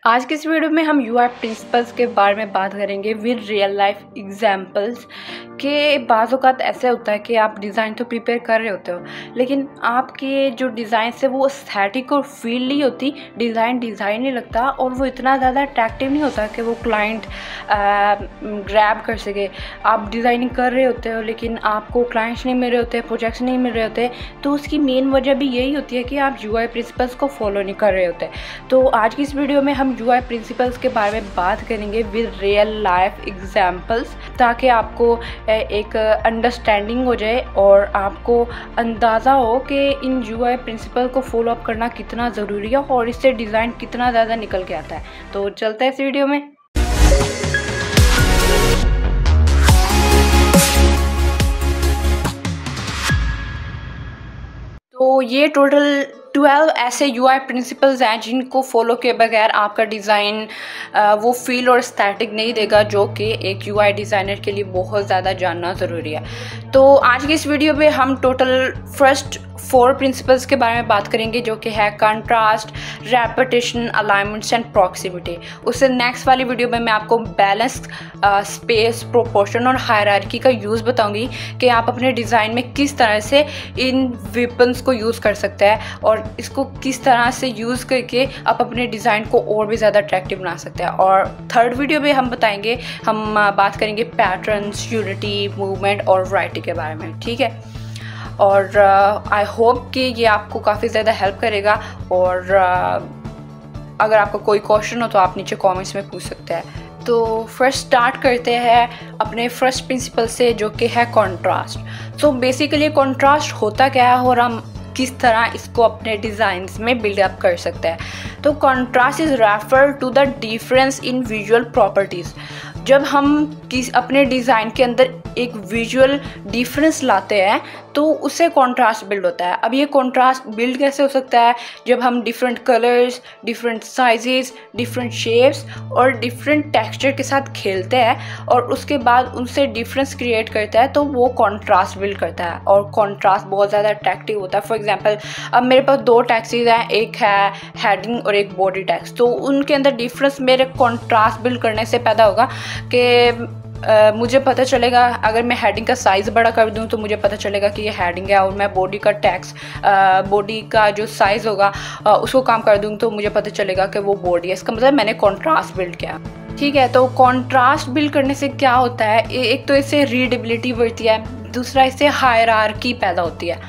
आज के इस वीडियो में हम यूआई प्रिंसिपल्स के बारे में बात करेंगे विद रियल लाइफ एग्जांपल्स के बाज़ औक़ात ऐसे होता है कि आप डिज़ाइन तो प्रिपेयर कर रहे होते हो, लेकिन आपके जो डिज़ाइन है वो एस्थेटिक और फील नहीं होती, डिज़ाइन नहीं लगता और वो इतना ज़्यादा अट्रैक्टिव नहीं होता कि वो क्लाइंट ग्रैब कर सके। आप डिज़ाइनिंग कर रहे होते हो लेकिन आपको क्लाइंट्स नहीं मिल रहे होते, प्रोजेक्ट्स नहीं मिल रहे होते, तो उसकी मेन वजह भी यही होती है कि आप यूआई प्रिंसिपल्स को फॉलो नहीं कर रहे होते। तो आज की इस वीडियो में हम यूआई प्रिंसिपल्स के बारे में बात करेंगे विद रियल लाइफ एग्जांपल्स, ताकि आपको एक अंडरस्टैंडिंग हो जाए और आपको अंदाज़ा हो कि इन यूआई प्रिंसिपल को फॉलो अप करना कितना ज़रूरी है और इससे डिज़ाइन कितना ज़्यादा निकल के आता है। तो चलते हैं इस वीडियो में। तो ये टोटल 12 ऐसे यूआई प्रिंसिपल्स हैं जिनको फॉलो किए बगैर आपका डिज़ाइन वो फील और एस्थेटिक नहीं देगा, जो कि एक यूआई डिज़ाइनर के लिए बहुत ज़्यादा जानना ज़रूरी है। तो आज की इस वीडियो में हम टोटल फर्स्ट 4 प्रिंसिपल्स के बारे में बात करेंगे, जो कि है contrast, repetition, alignments and proximity. उससे नेक्स्ट वाली वीडियो में मैं आपको बैलेंस, स्पेस, प्रोपोर्शन और हायरार्की का यूज़ बताऊंगी कि आप अपने डिज़ाइन में किस तरह से इन वेपन्स को यूज़ कर सकते हैं और इसको किस तरह से यूज़ करके आप अपने डिज़ाइन को और भी ज़्यादा अट्रैक्टिव बना सकते हैं। और थर्ड वीडियो में हम बात करेंगे पैटर्न्स, यूनिटी, मूवमेंट और वैरायटी के बारे में, ठीक है। और आई होप कि ये आपको काफ़ी ज़्यादा हेल्प करेगा। और अगर आपका कोई क्वेश्चन हो तो आप नीचे कमेंट्स में पूछ सकते हैं। तो फर्स्ट स्टार्ट करते हैं अपने फर्स्ट प्रिंसिपल से, जो कि है कंट्रास्ट। सो बेसिकली कंट्रास्ट होता क्या है और हम किस तरह इसको अपने डिज़ाइंस में बिल्डअप कर सकते हैं। तो contrast is refer to the difference in visual properties. जब हम अपने डिज़ाइन के अंदर एक विजुअल डिफरेंस लाते हैं तो उससे कंट्रास्ट बिल्ड होता है। अब ये कंट्रास्ट बिल्ड कैसे हो सकता है? जब हम different colours, different sizes, different shapes और डिफरेंट टेक्सचर के साथ खेलते हैं और उसके बाद उनसे डिफरेंस क्रिएट करता है, तो वो कंट्रास्ट बिल्ड करता है और कंट्रास्ट बहुत ज़्यादा अट्रैक्टिव होता है। फॉर एग्जांपल, अब मेरे पास 2 टैक्सीज हैं, एक है हेडिंग और एक बॉडी टैक्स, तो उनके अंदर डिफरेंस मेरे कंट्रास्ट बिल्ड करने से पैदा होगा कि मुझे पता चलेगा, अगर मैं हेडिंग का साइज़ बड़ा कर दूं तो मुझे पता चलेगा कि ये हेडिंग है, और मैं बॉडी का बॉडी का जो साइज़ होगा उसको कम कर दूं तो मुझे पता चलेगा कि वो बॉडी है। इसका मतलब मैंने कंट्रास्ट बिल्ड किया, ठीक है। तो कंट्रास्ट बिल्ड करने से क्या होता है, एक तो इससे रीडेबिलिटी बढ़ती है, दूसरा इससे हायरार्की पैदा होती है,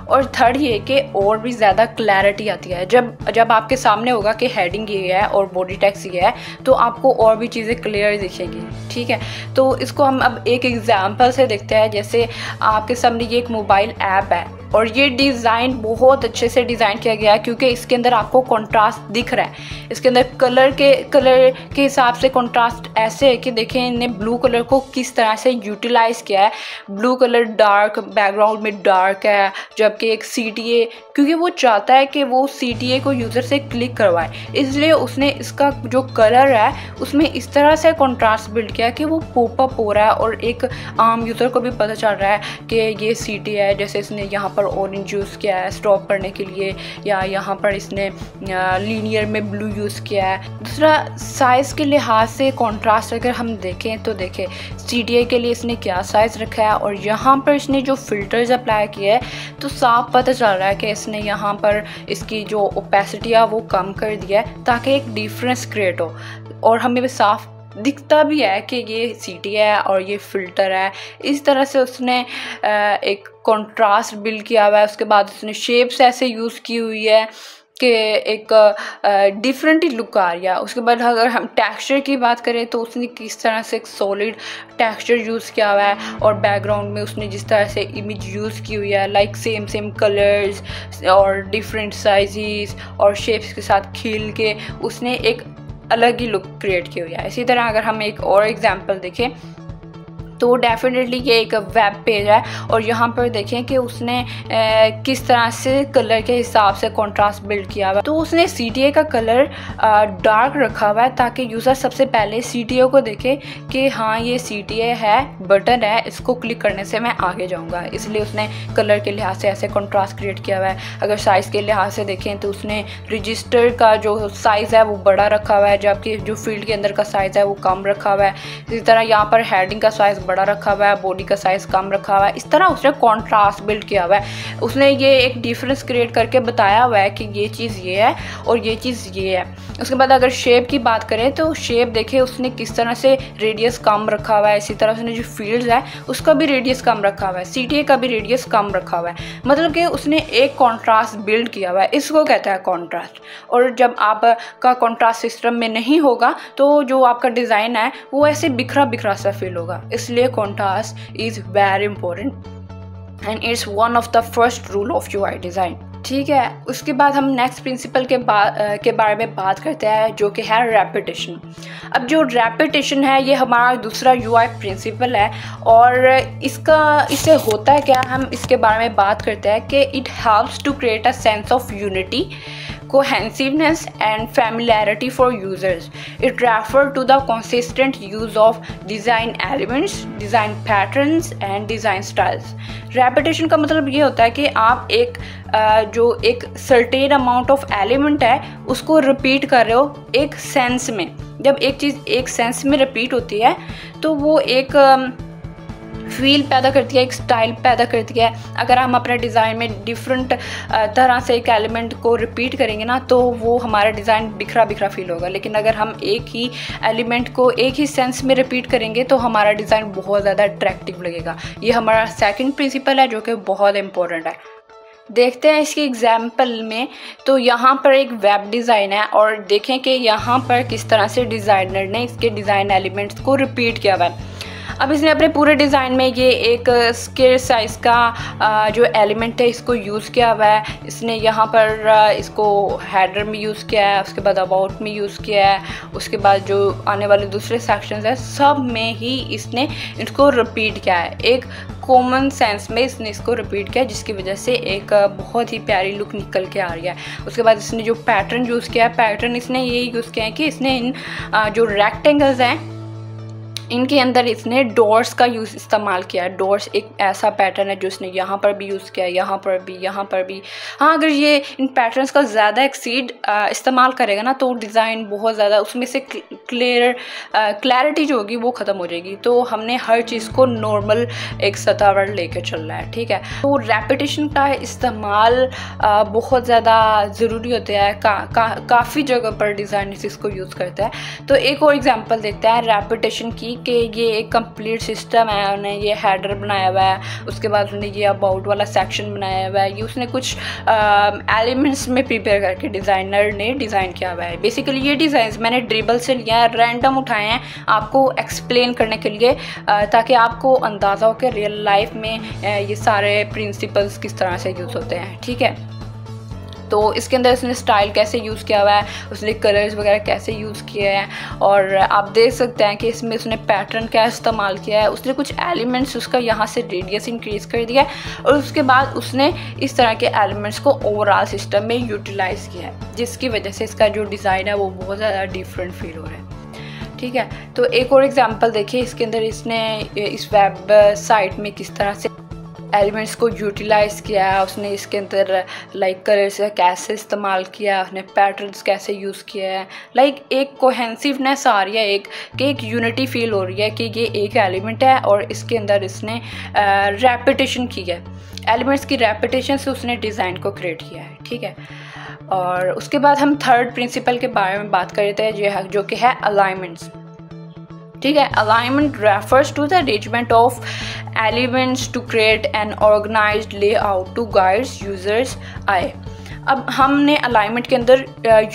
और थर्ड ये कि और भी ज़्यादा क्लैरिटी आती है। जब आपके सामने होगा कि हेडिंग ये है और बॉडी टैक्स ये है, तो आपको और भी चीज़ें क्लियर दिखेंगी, ठीक है। तो इसको हम अब एक एग्जांपल से देखते हैं। जैसे आपके सामने ये एक मोबाइल ऐप है और ये डिज़ाइन बहुत अच्छे से डिज़ाइन किया गया है, क्योंकि इसके अंदर आपको कंट्रास्ट दिख रहा है। इसके अंदर कलर के हिसाब से कंट्रास्ट ऐसे है कि देखें इन्होंने ब्लू कलर को किस तरह से यूटिलाइज़ किया है। ब्लू कलर डार्क, बैकग्राउंड में डार्क है, जबकि एक CTA, क्योंकि वो चाहता है कि वो CTA को यूज़र से क्लिक करवाए, इसलिए उसने इसका जो कलर है उसमें इस तरह से कंट्रास्ट बिल्ड किया कि वो पॉपअप हो रहा है और एक आम यूज़र को भी पता चल रहा है कि ये CTA है। जैसे इसने यहाँ पर ऑरेंज यूज़ किया है स्टॉप करने के लिए, या यहाँ पर इसने लीनियर में ब्लू यूज़ किया है। दूसरा, साइज़ के लिहाज से कंट्रास्ट अगर हम देखें तो देखें CTA के लिए इसने क्या साइज़ रखा है, और यहाँ पर इसने जो फिल्टर्स अप्लाई किए हैं तो साफ पता चल रहा है कि इसने यहाँ पर इसकी जो ओपेसिटी है वो कम कर दिया है, ताकि एक डिफरेंस क्रिएट हो और हमें भी साफ दिखता भी है कि ये CTA है और ये फ़िल्टर है। इस तरह से उसने एक कंट्रास्ट बिल्ड किया हुआ है। उसके बाद उसने शेप्स ऐसे यूज़ की हुई है कि एक डिफरेंट ही लुक आ रही है। उसके बाद अगर हम टेक्सचर की बात करें तो उसने किस तरह से एक सॉलिड टेक्सचर यूज़ किया हुआ है, और बैकग्राउंड में उसने जिस तरह से इमेज यूज़ की हुई है, लाइक सेम कलर्स और डिफरेंट साइजेस और शेप्स के साथ खेल के उसने एक अलग ही लुक क्रिएट की हुई है। इसी तरह अगर हम एक और एग्जांपल देखें तो डेफिनेटली ये एक वेब पेज है और यहाँ पर देखें कि उसने किस तरह से कलर के हिसाब से कंट्रास्ट बिल्ड किया हुआ है। तो उसने CTA का कलर डार्क रखा हुआ है ताकि यूज़र सबसे पहले CTA को देखे कि हाँ ये CTA है, बटन है, इसको क्लिक करने से मैं आगे जाऊँगा। इसलिए उसने कलर के लिहाज से ऐसे कंट्रास्ट क्रिएट किया हुआ है। अगर साइज़ के लिहाज से देखें तो उसने रजिस्टर का जो साइज़ है वो बड़ा रखा हुआ है, जबकि जो फील्ड के अंदर का साइज़ है वो कम रखा हुआ है। इसी तरह यहाँ पर हेडिंग का साइज़ बड़ा रखा हुआ है, बॉडी का साइज़ कम रखा हुआ है। इस तरह उसने कॉन्ट्रास्ट बिल्ड किया हुआ है। उसने ये एक डिफरेंस क्रिएट करके बताया हुआ है कि ये चीज़ ये है और ये चीज़ ये है। उसके बाद अगर शेप की बात करें तो शेप देखिए उसने किस तरह से रेडियस कम रखा हुआ है। इसी तरह उसने जो फील्ड्स है उसका भी रेडियस कम रखा हुआ है, CTA का भी रेडियस कम रखा हुआ है। मतलब कि उसने एक कॉन्ट्रास्ट बिल्ड किया हुआ है, इसको कहता है कॉन्ट्रास्ट। और जब आपका कॉन्ट्रास्ट सिस्टम में नहीं होगा तो जो आपका डिज़ाइन है वो ऐसे बिखरा बिखरा सा फील होगा। इसलिए contrast is very important and it's one of the first rule of UI design. ठीक है, उसके बाद हम नेक्स्ट प्रिंसिपल के बारे में बात करते हैं जो कि है रेपिटेशन। अब जो रेपिटेशन है ये हमारा दूसरा UI प्रिंसिपल है और इससे होता है क्या, हम इसके बारे में बात करते हैं कि it helps to create a sense of unity, cohesiveness and familiarity for users. It refers to the consistent use of design elements, design patterns and design styles. Repetition का मतलब ये होता है कि आप जो एक certain amount of element है उसको repeat कर रहे हो एक sense में। जब एक चीज़ एक sense में repeat होती है तो वो एक फील पैदा करती है, एक स्टाइल पैदा करती है। अगर हम अपने डिज़ाइन में डिफरेंट तरह से एक एलिमेंट को रिपीट करेंगे ना तो वो हमारा डिज़ाइन बिखरा बिखरा फील होगा। लेकिन अगर हम एक ही एलिमेंट को एक ही सेंस में रिपीट करेंगे तो हमारा डिज़ाइन बहुत ज़्यादा अट्रैक्टिव लगेगा। ये हमारा सेकंड प्रिंसिपल है जो कि बहुत इंपॉर्टेंट है। देखते हैं इसकी एग्जाम्पल में। तो यहाँ पर एक वेब डिज़ाइन है और देखें कि यहाँ पर किस तरह से डिज़ाइनर ने इसके डिज़ाइन एलिमेंट्स को रिपीट किया हुआ है। अब इसने अपने पूरे डिज़ाइन में ये एक स्क्वायर साइज़ का जो एलिमेंट है इसको यूज़ किया हुआ है। इसने यहाँ पर इसको हेडर में यूज़ किया है, उसके बाद अबाउट में यूज़ किया है, उसके बाद जो आने वाले दूसरे सेक्शंस हैं सब में ही इसने इसको रिपीट किया है। एक कॉमन सेंस में इसने इसको रिपीट किया जिसकी वजह से एक बहुत ही प्यारी लुक निकल के आ रही है। उसके बाद इसने जो पैटर्न यूज़ किया है, पैटर्न इसने ये यूज़ किया है कि इसने इन जो रेक्टेंगल्स हैं इनके अंदर इसने डॉट्स का यूज़ इस्तेमाल किया है। डॉट्स एक ऐसा पैटर्न है जो इसने यहाँ पर भी यूज़ किया है, यहाँ पर भी, यहाँ पर भी। हाँ, अगर ये इन पैटर्न्स का ज़्यादा एक्सीड इस्तेमाल करेगा ना तो डिज़ाइन बहुत ज़्यादा उसमें से क्लैरिटी जो होगी वो ख़त्म हो जाएगी। तो हमने हर चीज़ को नॉर्मल एक सतह पर लेकर चलना है। ठीक है, तो रेपिटेशन का इस्तेमाल बहुत ज़्यादा ज़रूरी होता है। काफ़ी जगह पर डिज़ाइनर्स इसको यूज़ करते हैं। तो एक और एग्जांपल देखते हैं रेपिटेशन की कि ये एक कंप्लीट सिस्टम है। उन्होंने ये हेडर बनाया हुआ है, उसके बाद उन्होंने ये अबाउट वाला सेक्शन बनाया हुआ है। ये उसने कुछ एलिमेंट्स में प्रिपेयर करके डिज़ाइनर ने डिज़ाइन किया हुआ है। बेसिकली ये डिज़ाइन मैंने ड्रिबल से लिया है, रैंडम उठाए हैं आपको एक्सप्लेन करने के लिए, ताकि आपको अंदाज़ा हो कि रियल लाइफ में ये सारे प्रिंसिपल्स किस तरह से यूज़ होते हैं। ठीक है, तो इसके अंदर उसने स्टाइल कैसे यूज़ किया हुआ है, उसने कलर्स वगैरह कैसे यूज़ किए हैं और आप देख सकते हैं कि इसमें उसने पैटर्न क्या इस्तेमाल किया है। उसने कुछ एलिमेंट्स उसका यहाँ से रेडियस इंक्रीज़ कर दिया है और उसके बाद उसने इस तरह के एलिमेंट्स को ओवरऑल सिस्टम में यूटिलाइज़ किया है, जिसकी वजह से इसका जो डिज़ाइन है वो बहुत ज़्यादा डिफरेंट फील हो रहा है। ठीक है, तो एक और एग्जांपल देखिए। इसके अंदर इसने इस वेब साइट में किस तरह से एलिमेंट्स को यूटिलाइज़ किया है। उसने इसके अंदर लाइक कलर्स कैसे इस्तेमाल किया है, उसने पैटर्न्स कैसे यूज़ किया है। लाइक एक कोहेंसिवनेस आ रही है, एक यूनिटी फील हो रही है कि ये एक एलिमेंट है और इसके अंदर इसने रेपिटेशन की है। एलिमेंट्स की रेपिटेशन से उसने डिज़ाइन को क्रिएट किया है। ठीक है, और उसके बाद हम थर्ड प्रिंसिपल के बारे में बात कर रहे थे जो कि है अलाइनमेंट्स। ठीक है, alignment refers to the arrangement of elements to create an organised layout to guides users eye. अब हमने अलाइनमेंट के अंदर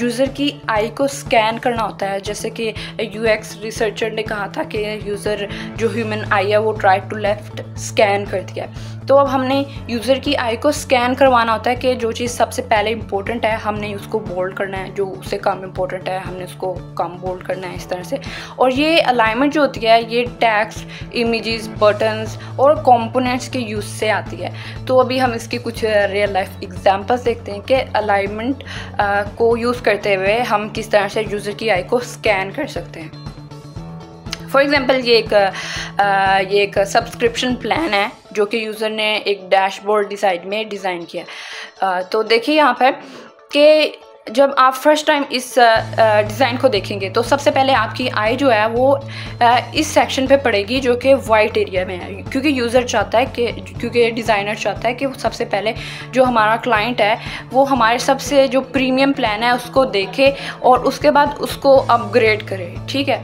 यूज़र की आई को स्कैन करना होता है। जैसे कि यूएक्स रिसर्चर ने कहा था कि यूज़र जो ह्यूमन आई है वो राइट टू लेफ्ट स्कैन कर दिया। तो अब हमने यूज़र की आई को स्कैन करवाना होता है कि जो चीज़ सबसे पहले इंपॉर्टेंट है हमने उसको बोल्ड करना है, जो उससे कम इंपॉर्टेंट है हमने उसको कम बोल्ड करना है, इस तरह से। और ये अलाइनमेंट जो होती है ये टेक्स्ट, इमेजेस, बटन्स और कंपोनेंट्स के यूज़ से आती है। तो अभी हम इसकी कुछ रियल लाइफ एग्जांपल्स देखते हैं कि अलाइनमेंट को यूज़ करते हुए हम किस तरह से यूज़र की आई को स्कैन कर सकते हैं। फॉर एग्ज़ाम्पल ये एक सब्सक्रिप्शन प्लान है जो कि यूज़र ने एक डैशबोर्ड में डिज़ाइन किया। तो देखिए यहाँ पर कि जब आप फर्स्ट टाइम इस डिज़ाइन को देखेंगे तो सबसे पहले आपकी आई जो है वो इस सेक्शन पे पड़ेगी जो कि वाइट एरिया में है, क्योंकि यूज़र चाहता है कि क्योंकि डिज़ाइनर चाहता है कि सबसे पहले जो हमारा क्लाइंट है वो हमारे सबसे जो प्रीमियम प्लान है उसको देखे और उसके बाद उसको अपग्रेड करे, ठीक है।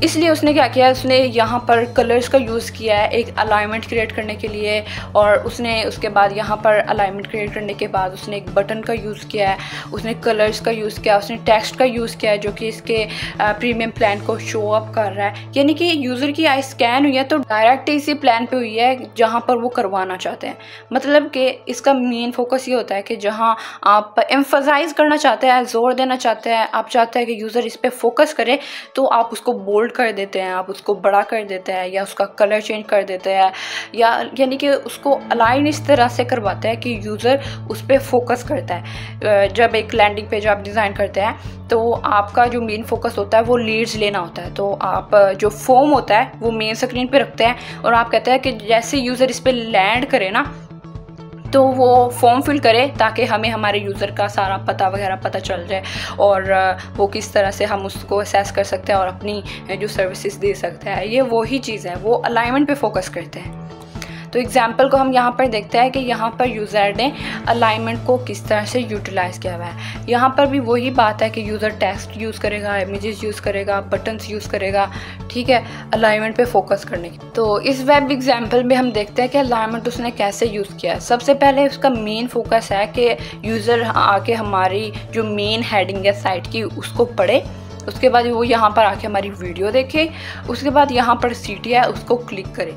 इसलिए उसने क्या किया, उसने यहाँ पर कलर्स का यूज़ किया है एक अलाइनमेंट क्रिएट करने के लिए, और उसने उसके बाद यहाँ पर अलाइनमेंट क्रिएट करने के बाद उसने एक बटन का यूज़ किया है, उसने कलर्स का यूज़ किया, उसने टेक्स्ट का यूज़ किया है जो कि इसके प्रीमियम प्लान को शो अप कर रहा है। यानी कि यूज़र की आई स्कैन हुई है तो डायरेक्ट इसी प्लान पे हुई है जहाँ पर वो करवाना चाहते हैं। मतलब कि इसका मेन फोकस ये होता है कि जहाँ आप एम्फसाइज करना चाहते हैं, जोर देना चाहते हैं, आप चाहते हैं कि यूज़र इस पर फोकस करे, तो आप उसको बोल्ड कर देते हैं, आप उसको बड़ा कर देते हैं या उसका कलर चेंज कर देते हैं, या यानी कि उसको अलाइन इस तरह से करवाते हैं कि यूज़र उस पर फोकस करता है। जब एक लैंडिंग पेज आप डिज़ाइन करते हैं तो आपका जो मेन फोकस होता है वो लीड्स लेना होता है। तो आप जो फॉर्म होता है वो मेन स्क्रीन पे रखते हैं और आप कहते हैं कि जैसे यूज़र इस पर लैंड करे ना तो वो फॉर्म फिल करे ताकि हमें हमारे यूज़र का सारा पता वगैरह पता चल जाए और वो किस तरह से हम उसको असेस कर सकते हैं और अपनी जो सर्विसेज दे सकते हैं। ये वही चीज़ है, वो अलाइनमेंट पे फोकस करते हैं। तो एग्जाम्पल को हम यहाँ पर देखते हैं कि यहाँ पर यूज़र ने अलाइनमेंट को किस तरह से यूटिलाइज़ किया हुआ है। यहाँ पर भी वही बात है कि यूज़र टेक्स्ट यूज़ करेगा, इमेजेस यूज़ करेगा, बटन्स यूज़ करेगा, ठीक है, अलाइनमेंट पे फोकस करने की। तो इस वेब एग्जाम्पल में हम देखते हैं कि अलाइनमेंट उसने कैसे यूज़ किया है। सबसे पहले उसका मेन फोकस है कि यूज़र आके हमारी जो मेन हेडिंग है साइट की उसको पढ़े, उसके बाद वो यहाँ पर आके हमारी वीडियो देखे, उसके बाद यहाँ पर सीटी है उसको क्लिक करे,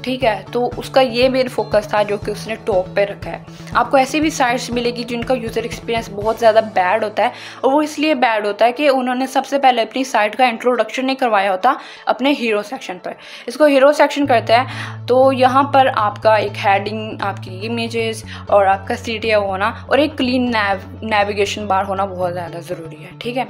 ठीक है। तो उसका ये मेन फोकस था जो कि उसने टॉप पे रखा है। आपको ऐसी भी साइट्स मिलेगी जिनका यूज़र एक्सपीरियंस बहुत ज़्यादा बैड होता है, और वो इसलिए बैड होता है कि उन्होंने सबसे पहले अपनी साइट का इंट्रोडक्शन नहीं करवाया होता अपने हीरो सेक्शन पर। इसको हीरो सेक्शन करते हैं तो यहाँ पर आपका एक हेडिंग, आपकी इमेजेस और आपका सीटी होना और एक क्लीन नेविगेशन बार होना बहुत ज़्यादा ज़रूरी है, ठीक है।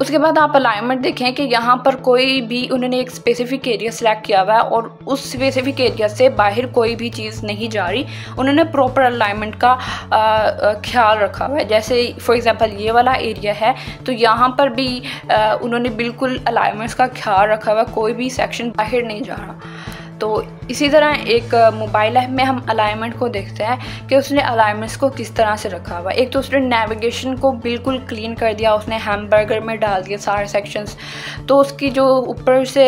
उसके बाद आप अलाइनमेंट देखें कि यहाँ पर कोई भी उन्होंने एक स्पेसिफिक एरिया सेलेक्ट किया हुआ है और उस स्पेसिफिक एरिया से बाहर कोई भी चीज़ नहीं जा रही। उन्होंने प्रॉपर अलाइनमेंट का ख्याल रखा हुआ है। जैसे फॉर एग्जांपल ये वाला एरिया है तो यहाँ पर भी उन्होंने बिल्कुल अलाइनमेंट्स का ख्याल रखा हुआ है, कोई भी सेक्शन बाहर नहीं जा रहा। तो इसी तरह एक मोबाइल ऐप में हम अलाइनमेंट को देखते हैं कि उसने अलाइनमेंट्स को किस तरह से रखा हुआ है। एक तो उसने नेविगेशन को बिल्कुल क्लीन कर दिया, उसने हैमबर्गर में डाल दिया सारे सेक्शंस, तो उसकी जो ऊपर से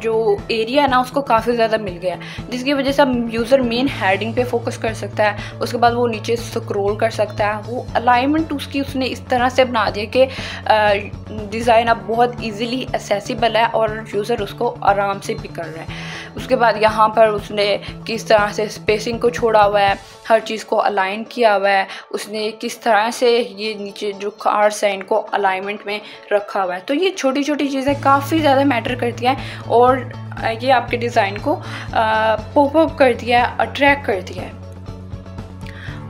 जो एरिया है ना उसको काफ़ी ज़्यादा मिल गया, जिसकी वजह से अब यूज़र मेन हेडिंग पे फोकस कर सकता है, उसके बाद वो नीचे स्क्रॉल कर सकता है। वो अलाइनमेंट उसकी उसने इस तरह से बना दिया कि डिज़ाइन अब बहुत ईजिली एक्सेसिबल है और यूज़र उसको आराम से भी कर रहा है। उसके बाद यहाँ पर उसने किस तरह से स्पेसिंग को छोड़ा हुआ है, हर चीज़ को अलाइन किया हुआ है, उसने किस तरह से ये नीचे जो कार्ड्स हैं इनको अलाइनमेंट में रखा हुआ है। तो ये छोटी छोटी चीज़ें काफ़ी ज़्यादा मैटर करती हैं और ये आपके डिज़ाइन को पॉपअप करती है, अट्रैक्ट करती है।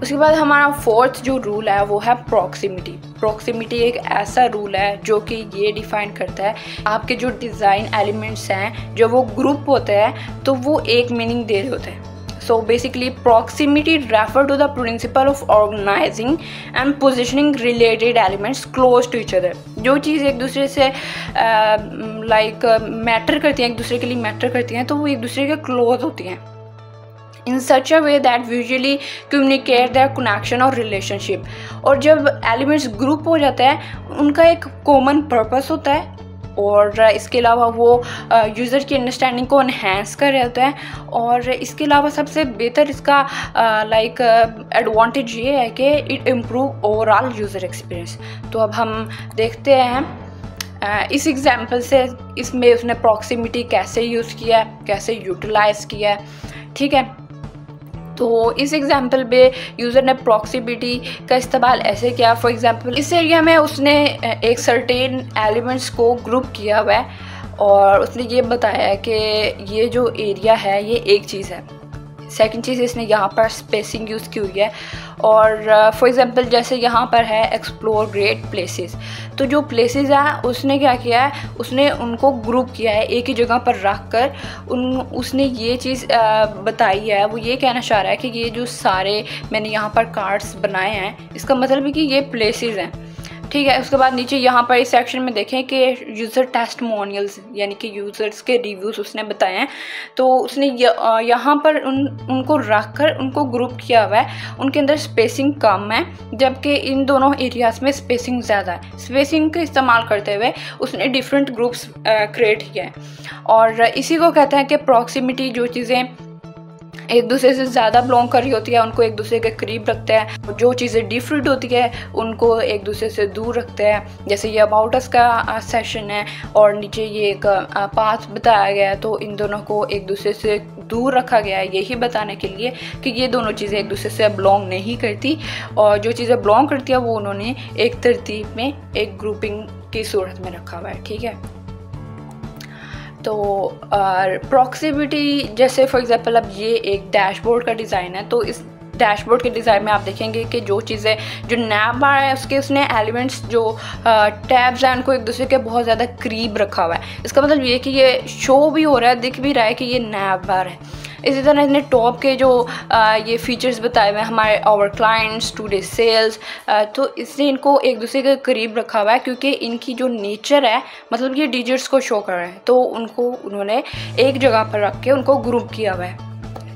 उसके बाद हमारा फोर्थ जो रूल है वो है प्रॉक्सिमिटी। प्रॉक्सिमिटी एक ऐसा रूल है जो कि ये डिफाइन करता है आपके जो डिज़ाइन एलिमेंट्स हैं जो वो ग्रुप होते हैं तो वो एक मीनिंग दे रहे होते हैं। So basically proximity refer to the principle of organizing and positioning related elements close to each other। जो चीज़ एक दूसरे से मैटर करती हैं, एक दूसरे के लिए मैटर करती हैं तो वो एक दूसरे के क्लोज होती हैं in such a way that visually communicate their connection और relationship। और जब elements group हो जाते हैं उनका एक common purpose होता है और इसके अलावा वो यूज़र की अंडरस्टैंडिंग को इन्हेंस कर रहे होते हैं। और इसके अलावा सबसे बेहतर इसका एडवांटेज ये है कि it improve overall user experience. तो अब हम देखते हैं इस एग्जांपल से इसमें उसने प्रॉक्सिमिटी कैसे यूज़ किया है, कैसे यूटिलाइज़ किया है, ठीक है। तो इस एग्जांपल पे यूज़र ने प्रॉक्सिमिटी का इस्तेमाल ऐसे किया। फॉर एग्जांपल इस एरिया में उसने एक सर्टेन एलिमेंट्स को ग्रुप किया हुआ है और उसने ये बताया कि ये जो एरिया है ये एक चीज़ है। सेकंड चीज़ इसने यहाँ पर स्पेसिंग यूज़ की हुई है। और फॉर एग्जांपल जैसे यहाँ पर है एक्सप्लोर ग्रेट प्लेसेस, तो जो प्लेसेस हैं उसने क्या किया है, उसने उनको ग्रुप किया है एक ही जगह पर रख कर। उसने ये चीज़ बताई है, वो ये कहना चाह रहा है कि ये जो सारे मैंने यहाँ पर कार्ड्स बनाए हैं इसका मतलब है कि ये प्लेसेस हैं, ठीक है। उसके बाद नीचे यहाँ पर इस सेक्शन में देखें कि यूज़र टेस्टिमोनियल्स यानी कि यूज़र्स के रिव्यूज़ उसने बताए हैं। तो उसने यहाँ पर उनको रख कर उनको ग्रुप किया हुआ है। उनके अंदर स्पेसिंग कम है जबकि इन दोनों एरियाज़ में स्पेसिंग ज़्यादा है। स्पेसिंग का इस्तेमाल करते हुए उसने डिफरेंट ग्रुप्स क्रिएट किया है और इसी को कहते हैं कि प्रॉक्सिमिटी। जो चीज़ें एक दूसरे से ज़्यादा बिलोंग कर रही होती है उनको एक दूसरे के करीब रखते हैं, जो चीज़ें डिफरेंट होती है उनको एक दूसरे से दूर रखते हैं। जैसे ये अबाउट अस का सेशन है और नीचे ये एक पाथ बताया गया है, तो इन दोनों को एक दूसरे से दूर रखा गया है यही बताने के लिए कि ये दोनों चीज़ें एक दूसरे से बिलोंग नहीं करती और जो चीज़ें बिलोंग करती है वो उन्होंने एक तरतीब में एक ग्रुपिंग की सूरत में रखा हुआ है, ठीक है। तो प्रॉक्सिमिटी जैसे फॉर एग्जांपल अब ये एक डैशबोर्ड का डिज़ाइन है, तो इस डैशबोर्ड के डिज़ाइन में आप देखेंगे कि जो चीज़ें जो नैब बार है उसने एलिमेंट्स जो टैब्स हैं उनको एक दूसरे के बहुत ज़्यादा करीब रखा हुआ है। इसका मतलब ये कि ये शो भी हो रहा है, दिख भी रहा है कि ये नैब बार है। इसी तरह इसने टॉप के जो ये फीचर्स बताए हुए हैं हमारे आवर क्लाइंट्स टुडे सेल्स, तो इसने इनको एक दूसरे के करीब रखा हुआ है क्योंकि इनकी जो नेचर है मतलब ये डिजिट्स को शो कर रहे हैं, तो उनको उन्होंने एक जगह पर रख के उनको ग्रुप किया हुआ है,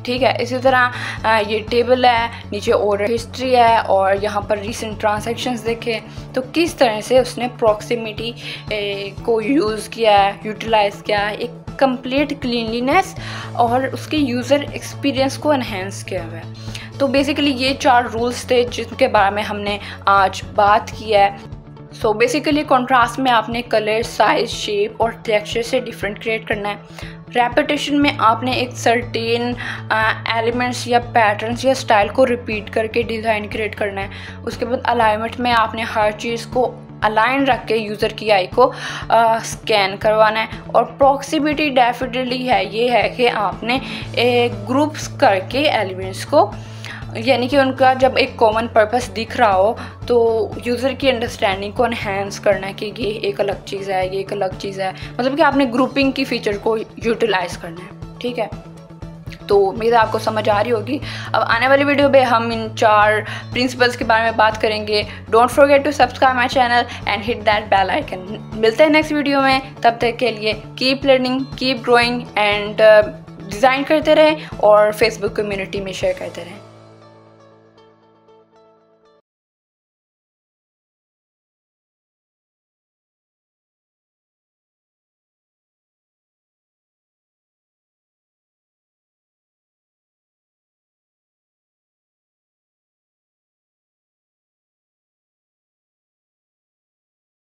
ठीक है। इसी तरह ये टेबल है, नीचे ऑर्डर हिस्ट्री है और यहाँ पर रीसेंट ट्रांजैक्शंस देखें। तो किस तरह से उसने प्रॉक्सिमिटी को यूज़ किया है, यूटिलाइज़ किया है, एक कंप्लीट क्लीनलीनेस और उसके यूज़र एक्सपीरियंस को एनहेंस किया हुआ है। तो बेसिकली ये 4 रूल्स थे जिनके बारे में हमने आज बात की है। सो बेसिकली कॉन्ट्रास्ट में आपने कलर, साइज, शेप और टेक्सचर से डिफरेंट क्रिएट करना है। रेपिटेशन में आपने एक सर्टेन एलिमेंट्स या पैटर्न्स या स्टाइल को रिपीट करके डिज़ाइन क्रिएट करना है। उसके बाद अलाइनमेंट में आपने हर चीज़ को अलाइन रख के यूज़र की आई को स्कैन करवाना है। और प्रॉक्सिमिटी डेफिनेटली है ये है कि आपने ग्रुप्स करके एलिमेंट्स को यानी कि उनका जब एक कॉमन पर्पस दिख रहा हो तो यूज़र की अंडरस्टैंडिंग को एनहेंस करना है कि ये एक अलग चीज़ है, ये एक अलग चीज़ है, मतलब कि आपने ग्रुपिंग की फ़ीचर को यूटिलाइज़ करना है, ठीक है। तो उम्मीद आपको समझ आ रही होगी। अब आने वाली वीडियो में हम इन 4 प्रिंसिपल्स के बारे में बात करेंगे। Don't forget to subscribe my channel and hit that bell icon. मिलते हैं नेक्स्ट वीडियो में, तब तक के लिए keep learning, keep growing and design करते रहें और फेसबुक कम्युनिटी में शेयर करते रहें।